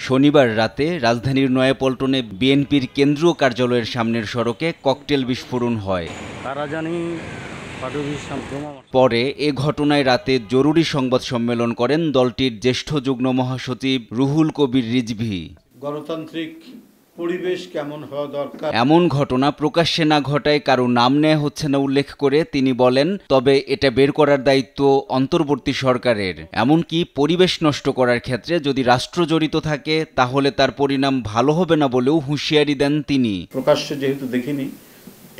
শনিবার রাতে রাজধানীর নয়াপল্টনে বিএনপির কেন্দ্রীয় কার্যালয়ের সামনের সড়কে ককটেল বিস্ফোরণ হয়। পরে এ ঘটনায় রাতে জরুরি সংবাদ সম্মেলন করেন দলটির জ্যেষ্ঠ যুগ্ম মহাসচিব রুহুল কবির রিজভী। গণতান্ত্রিক পরিবেশ কেমন হওয়া দরকার, এমন ঘটনা প্রকাশ্যে না ঘটায় কারো নাম নেওয়া হচ্ছে না উল্লেখ করে তিনি বলেন, তবে এটা বের করার দায়িত্ব অন্তর্বর্তী সরকারের। এমনকি পরিবেশ নষ্ট করার ক্ষেত্রে যদি রাষ্ট্র জড়িত থাকে তাহলে তার পরিণাম ভালো হবে না বলেও হুঁশিয়ারি দেন তিনি। প্রকাশ্যে যেহেতু দেখিনি,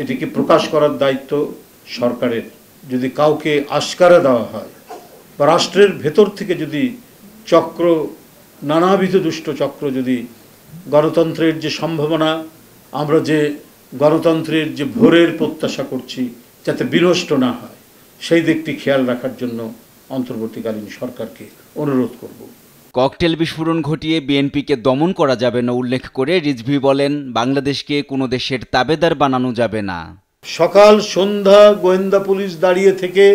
এটিকে প্রকাশ করার দায়িত্ব সরকারের। যদি কাউকে আশকারা দেওয়া হয় বা রাষ্ট্রের ভেতর থেকে যদি চক্র, নানাবিধ দুষ্ট চক্র যদি গণতন্ত্রের যে সম্ভাবনা, আমরা যে গণতন্ত্রের যে ভোরের প্রত্যাশা করছি যাতে বিনষ্ট না হয়, সেই দিকটি খেয়াল রাখার জন্য অন্তর্বর্তীকালীন সরকারকে অনুরোধ করব। ককটেল বিস্ফোরণ ঘটিয়ে বিএনপিকে দমন করা যাবে না উল্লেখ করে রিজভী বলেন, বাংলাদেশকে কোনো দেশের তাবেদার বানানো যাবে না। সকাল সন্ধ্যা গোয়েন্দা পুলিশ দাঁড়িয়ে থেকে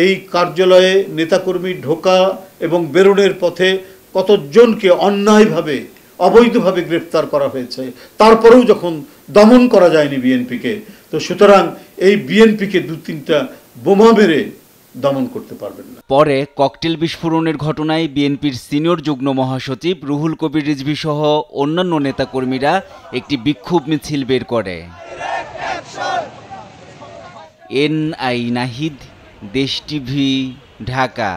এই কার্যালয়ে নেতাকর্মী ঢোকা এবং বেরোনোর পথে কতজনকে অন্যায়ভাবে অবৈধভাবে গ্রেফতার করা হয়েছে, তারপরেও যখন দমন করা যায়নি বিএনপিকে, তো সুতরাং এই বিএনপিকে 2-3টা বোমা মেরে দমন করতে পারবেন না। পরে ককটেল বিস্ফোরণের ঘটনায় বিএনপির সিনিয়র যুগ্ম মহাসচিব রুহুল কবির রিজভী সহ অন্যান্য নেতাকর্মীরা একটি বিক্ষোভ মিছিল বের করে। এনআই নাহিদ, দেশ টিভি, ঢাকা।